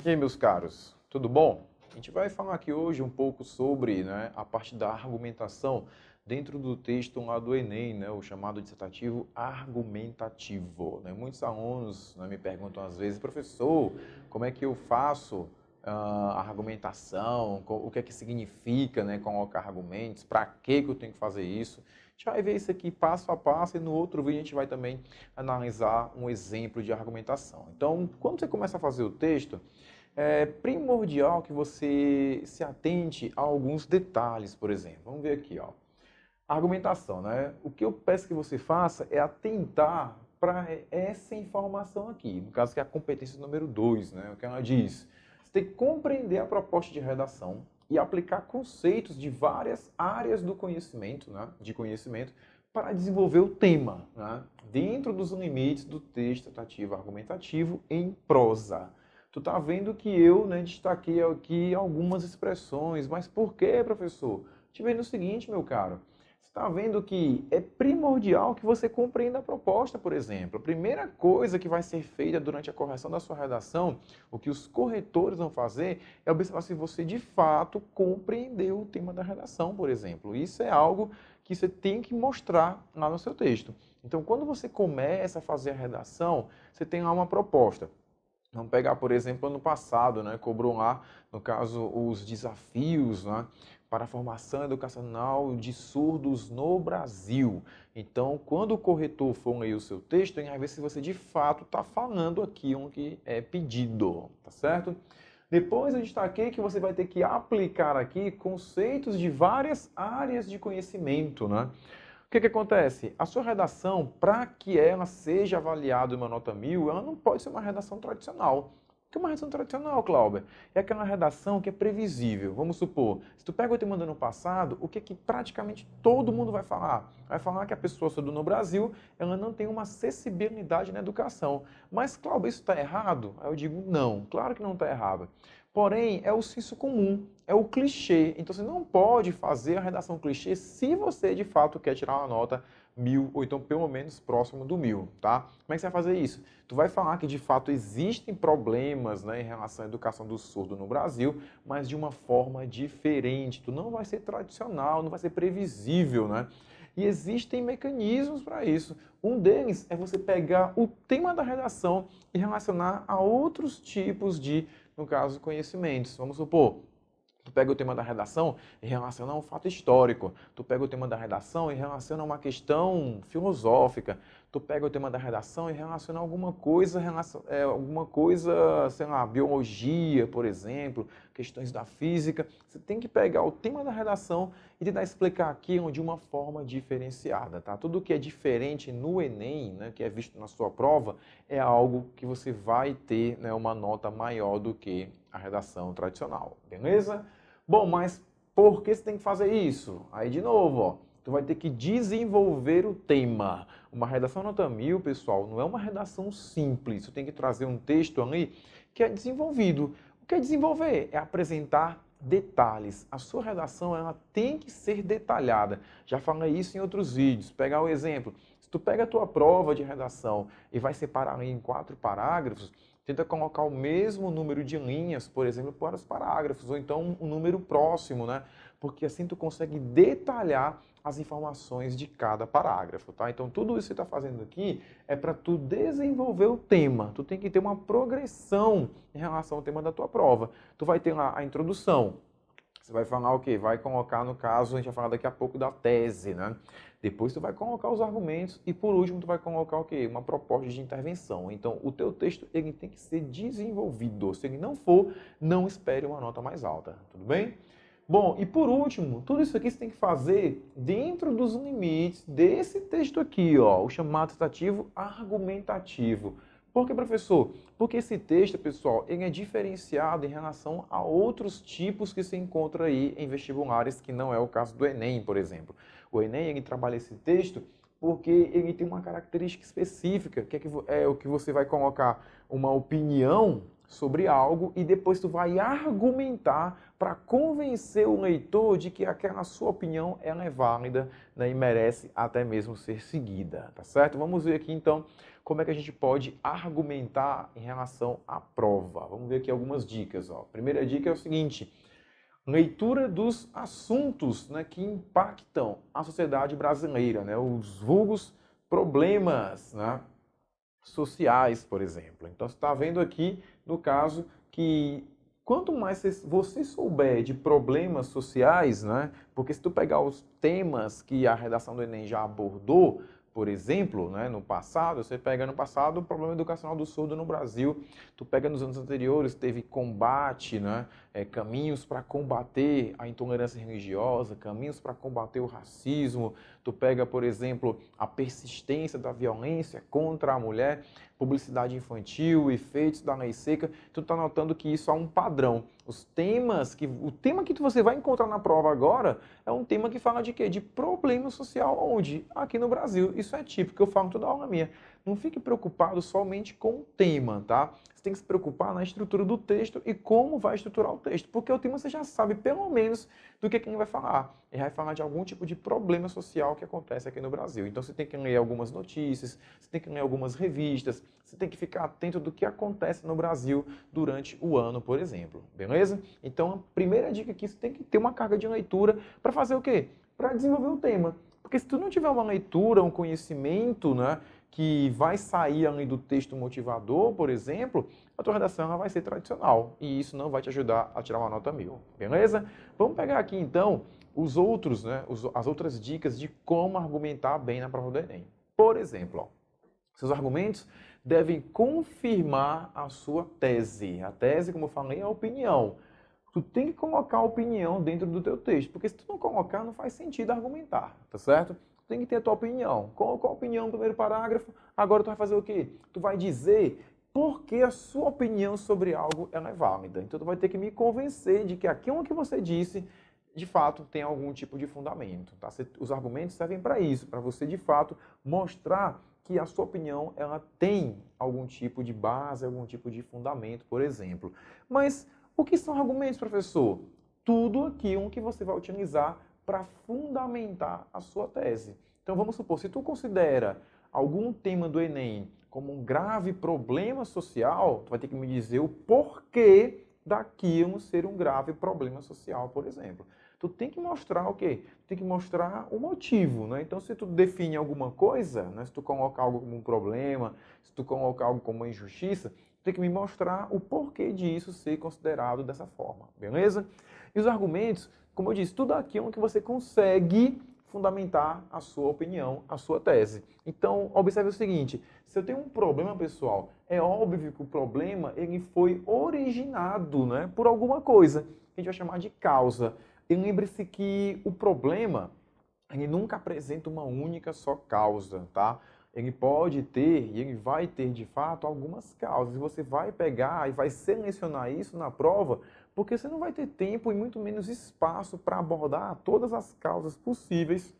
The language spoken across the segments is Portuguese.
E aí, meus caros, tudo bom? A gente vai falar aqui hoje um pouco sobre, a parte da argumentação dentro do texto lá do Enem, o chamado dissertativo argumentativo. Muitos alunos, me perguntam às vezes, professor, como é que eu faço a argumentação, o que é que significa, colocar argumentos, para que eu tenho que fazer isso? A gente vai ver isso aqui passo a passo e no outro vídeo a gente vai também analisar um exemplo de argumentação. Então, quando você começa a fazer o texto, é primordial que você se atente a alguns detalhes, por exemplo. Vamos ver aqui, ó. Argumentação, O que eu peço que você faça é atentar para essa informação aqui, no caso que é a competência número 2, O que ela diz. Você tem que compreender a proposta de redação e aplicar conceitos de várias áreas do conhecimento, de conhecimento, para desenvolver o tema, dentro dos limites do texto tratativo argumentativo em prosa. Tu tá vendo que eu, destaquei aqui algumas expressões, mas por que, professor? Te vendo o seguinte, meu caro, você está vendo que é primordial que você compreenda a proposta, por exemplo. A primeira coisa que vai ser feita durante a correção da sua redação, o que os corretores vão fazer, é observar se você de fato compreendeu o tema da redação, por exemplo. Isso é algo que você tem que mostrar lá no seu texto. Então, quando você começa a fazer a redação, você tem lá uma proposta. Vamos pegar, por exemplo, ano passado, cobrou lá, no caso, os desafios, para a formação educacional de surdos no Brasil. Então, quando o corretor for ler o seu texto, ele vai ver se você de fato está falando aquilo que é pedido, tá certo? Depois eu destaquei que você vai ter que aplicar aqui conceitos de várias áreas de conhecimento, O que acontece? A sua redação, para que ela seja avaliada uma nota 1000, ela não pode ser uma redação tradicional. O que é uma redação tradicional, Cláudio? É aquela redação que é previsível. Vamos supor, se tu pega o tema do ano passado, o que praticamente todo mundo vai falar? Vai falar que a pessoa surda no Brasil, ela não tem uma acessibilidade na educação. Mas, Cláudio, isso está errado? Aí eu digo, não, claro que não está errado. Porém, é o senso comum, é o clichê. Então você não pode fazer a redação clichê se você de fato quer tirar uma nota 1000 ou então pelo menos próximo do 1000, tá? Como é que você vai fazer isso? Tu vai falar que de fato existem problemas, em relação à educação do surdo no Brasil, mas de uma forma diferente. Tu não vai ser tradicional, não vai ser previsível, E existem mecanismos para isso. Um deles é você pegar o tema da redação e relacionar a outros tipos de, no caso, conhecimentos. Vamos supor, tu pega o tema da redação e relaciona a um fato histórico. Tu pega o tema da redação e relaciona a uma questão filosófica. Tu pega o tema da redação e relaciona alguma coisa, sei lá, biologia, por exemplo, questões da física. Você tem que pegar o tema da redação e tentar explicar aquilo de uma forma diferenciada, tá? Tudo que é diferente no Enem, que é visto na sua prova, é algo que você vai ter, uma nota maior do que a redação tradicional, beleza? Bom, mas por que você tem que fazer isso? Aí, de novo, ó, tu vai ter que desenvolver o tema. Uma redação nota 1000, pessoal, não é uma redação simples. Tu tem que trazer um texto ali que é desenvolvido. O que é desenvolver? É apresentar detalhes. A sua redação ela tem que ser detalhada. Já falei isso em outros vídeos. Pegar o exemplo. Se tu pega a tua prova de redação e vai separar em 4 parágrafos, tenta colocar o mesmo número de linhas, por exemplo, para os parágrafos, ou então um número próximo, Porque assim tu consegue detalhar as informações de cada parágrafo, tá? Então tudo isso que você está fazendo aqui é para tu desenvolver o tema. Tu tem que ter uma progressão em relação ao tema da tua prova. Tu vai ter lá a introdução. Você vai falar o quê? Vai colocar, no caso, a gente vai falar daqui a pouco da tese, Depois tu vai colocar os argumentos e por último tu vai colocar o quê? Uma proposta de intervenção. Então o teu texto ele tem que ser desenvolvido. Se ele não for, não espere uma nota mais alta, tudo bem? Bom, e por último, tudo isso aqui você tem que fazer dentro dos limites desse texto aqui, ó, o chamado tratativo argumentativo. Por que, professor? Porque esse texto, pessoal, ele é diferenciado em relação a outros tipos que se encontra aí em vestibulares, que não é o caso do Enem, por exemplo. O Enem, ele trabalha esse texto porque ele tem uma característica específica, que é o que você vai colocar uma opinião sobre algo e depois tu vai argumentar para convencer o leitor de que aquela sua opinião ela é válida, né, e merece até mesmo ser seguida, tá certo? Vamos ver aqui então como é que a gente pode argumentar em relação à prova. Vamos ver aqui algumas dicas. Ó. A primeira dica é o seguinte: leitura dos assuntos, né, que impactam a sociedade brasileira, né, os vulgos problemas, né, sociais, por exemplo. Então, você está vendo aqui, no caso, que quanto mais você souber de problemas sociais, né, porque se tu pegar os temas que a redação do Enem já abordou, por exemplo, né, no passado, você pega no passado o problema educacional do surdo no Brasil, tu pega nos anos anteriores, teve combate, né, caminhos para combater a intolerância religiosa, caminhos para combater o racismo, tu pega, por exemplo, a persistência da violência contra a mulher, publicidade infantil, efeitos da lei seca, tu está notando que isso é um padrão. O tema que você vai encontrar na prova agora é um tema que fala de quê? De problema social, onde? Aqui no Brasil. Isso é típico, eu falo toda aula minha. Não fique preocupado somente com o tema, tá? Você tem que se preocupar na estrutura do texto e como vai estruturar o texto, porque o tema você já sabe pelo menos do que ele vai falar. Ele vai falar de algum tipo de problema social que acontece aqui no Brasil. Então você tem que ler algumas notícias, você tem que ler algumas revistas, você tem que ficar atento do que acontece no Brasil durante o ano, por exemplo. Beleza? Então a primeira dica aqui, você tem que ter uma carga de leitura para fazer o quê? Para desenvolver o tema. Porque se tu não tiver uma leitura, um conhecimento, né, que vai sair além do texto motivador, por exemplo, a tua redação ela vai ser tradicional e isso não vai te ajudar a tirar uma nota 1000, beleza? Vamos pegar aqui então os outros, né, as outras dicas de como argumentar bem na prova do Enem. Por exemplo, ó, seus argumentos devem confirmar a sua tese. A tese, como eu falei, é a opinião. Tu tem que colocar a opinião dentro do teu texto, porque se tu não colocar, não faz sentido argumentar, tá certo? Tu tem que ter a tua opinião. Colocou a opinião no primeiro parágrafo, agora tu vai fazer o quê? Tu vai dizer por que a sua opinião sobre algo ela é válida. Então tu vai ter que me convencer de que aquilo que você disse, de fato, tem algum tipo de fundamento, tá? Os argumentos servem para isso, para você, de fato, mostrar que a sua opinião ela tem algum tipo de base, algum tipo de fundamento, por exemplo. Mas o que são argumentos, professor? Tudo aquilo que você vai utilizar para fundamentar a sua tese. Então vamos supor, se tu considera algum tema do Enem como um grave problema social, tu vai ter que me dizer o porquê daquilo ser um grave problema social, por exemplo. Tu tem que mostrar o quê? Tu tem que mostrar o motivo, né? Então, se tu define alguma coisa, né? Se tu colocar algo como um problema, se tu colocar algo como uma injustiça, tu tem que me mostrar o porquê disso ser considerado dessa forma, beleza? E os argumentos, como eu disse, tudo aquilo que você consegue fundamentar a sua opinião, a sua tese. Então, observe o seguinte, se eu tenho um problema, pessoal, é óbvio que o problema ele foi originado, né, por alguma coisa, que a gente vai chamar de causa. E lembre-se que o problema, ele nunca apresenta uma única só causa, tá? Ele pode ter, e ele vai ter de fato, algumas causas. E você vai pegar e vai selecionar isso na prova, porque você não vai ter tempo e muito menos espaço para abordar todas as causas possíveis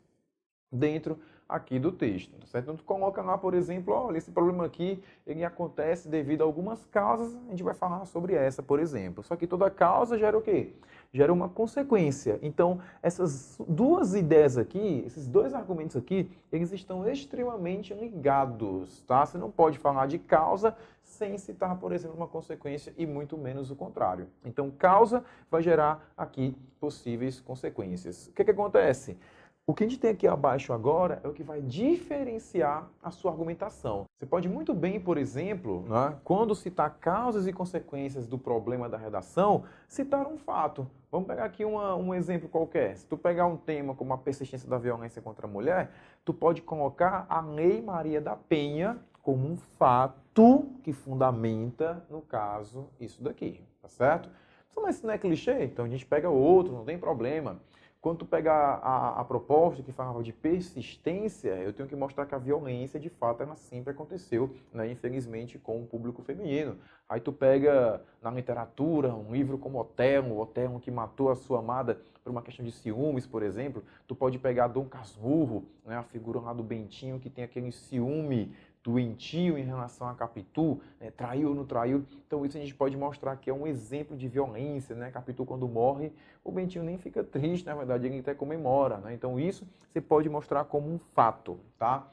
dentro aqui do texto, certo? Então, tu coloca lá, por exemplo, olha, esse problema aqui, ele acontece devido a algumas causas, a gente vai falar sobre essa, por exemplo. Só que toda causa gera o quê? Gera uma consequência. Então, essas duas ideias aqui, esses dois argumentos aqui, eles estão extremamente ligados, tá? Você não pode falar de causa sem citar, por exemplo, uma consequência e muito menos o contrário. Então, causa vai gerar aqui possíveis consequências. O que acontece? O que a gente tem aqui abaixo agora é o que vai diferenciar a sua argumentação. Você pode muito bem, por exemplo, né, quando citar causas e consequências do problema da redação, citar um fato. Vamos pegar aqui um exemplo qualquer. Se tu pegar um tema como a persistência da violência contra a mulher, tu pode colocar a Lei Maria da Penha como um fato que fundamenta, no caso, isso daqui, tá certo? Mas isso não é clichê? Então a gente pega outro, não tem problema. Quando tu pega a proposta que falava de persistência, eu tenho que mostrar que a violência, de fato, ela sempre aconteceu, né, infelizmente, com o público feminino. Aí tu pega na literatura um livro como Otelo, Otelo que matou a sua amada por uma questão de ciúmes, por exemplo. Tu pode pegar Dom Casmurro, né, a figura lá do Bentinho que tem aquele ciúme doentio em relação a Capitu, né? Traiu ou não traiu. Então isso a gente pode mostrar que é um exemplo de violência, né? Capitu quando morre, o Bentinho nem fica triste, na verdade ele até comemora, né? Então isso você pode mostrar como um fato, tá?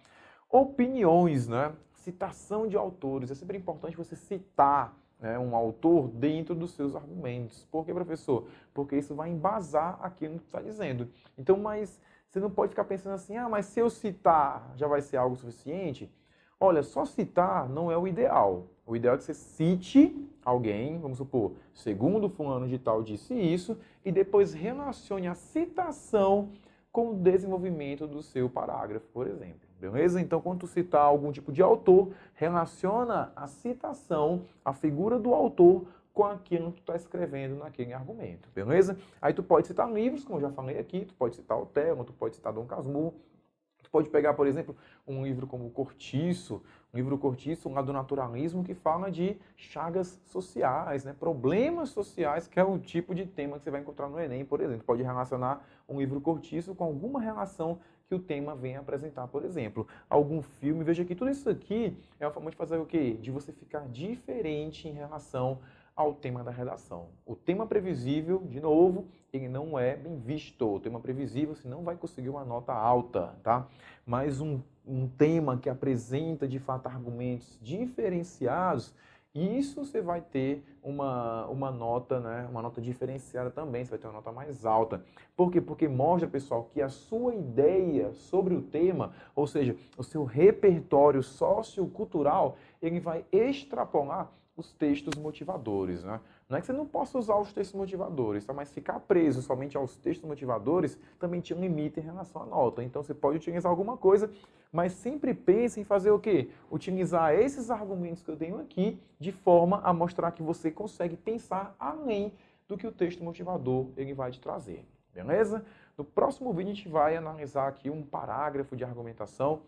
Opiniões, né? Citação de autores. É sempre importante você citar, né, um autor dentro dos seus argumentos. Por que, professor? Porque isso vai embasar aquilo que você está dizendo. Então, mas você não pode ficar pensando assim, ah, mas se eu citar já vai ser algo suficiente? Olha, só citar não é o ideal. O ideal é que você cite alguém, vamos supor, segundo fulano de tal disse isso, e depois relacione a citação com o desenvolvimento do seu parágrafo, por exemplo. Beleza? Então, quando tu citar algum tipo de autor, relaciona a citação, a figura do autor, com aquilo que tu está escrevendo naquele argumento. Beleza? Aí tu pode citar livros, como eu já falei aqui, tu pode citar Otelo, tu pode citar Dom Casmurro, tu pode pegar, por exemplo, um livro como Cortiço, um livro Cortiço lá do naturalismo que fala de chagas sociais, né? Problemas sociais, que é o tipo de tema que você vai encontrar no Enem, por exemplo. Pode relacionar um livro Cortiço com alguma relação que o tema vem apresentar, por exemplo. Algum filme, veja que tudo isso aqui é uma forma de fazer o quê? De você ficar diferente em relação ao tema da redação. O tema previsível, de novo, ele não é bem visto. O tema previsível você não vai conseguir uma nota alta, tá? Mas um tema que apresenta, de fato, argumentos diferenciados, isso você vai ter uma nota, né? Uma nota diferenciada também, você vai ter uma nota mais alta. Por quê? Porque mostra, pessoal, que a sua ideia sobre o tema, ou seja, o seu repertório sociocultural, ele vai extrapolar os textos motivadores, né? Não é que você não possa usar os textos motivadores, tá? Mas ficar preso somente aos textos motivadores também te limita em relação à nota. Então você pode utilizar alguma coisa, mas sempre pense em fazer o quê? Utilizar esses argumentos que eu tenho aqui de forma a mostrar que você consegue pensar além do que o texto motivador ele vai te trazer. Beleza? No próximo vídeo a gente vai analisar aqui um parágrafo de argumentação.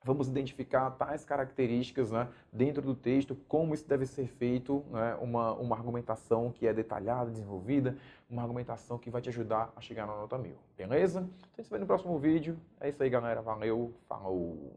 Vamos identificar tais características, né, dentro do texto, como isso deve ser feito, né, uma argumentação que é detalhada, desenvolvida, uma argumentação que vai te ajudar a chegar na nota 1000. Beleza? Então a gente se vê no próximo vídeo. É isso aí, galera. Valeu, falou!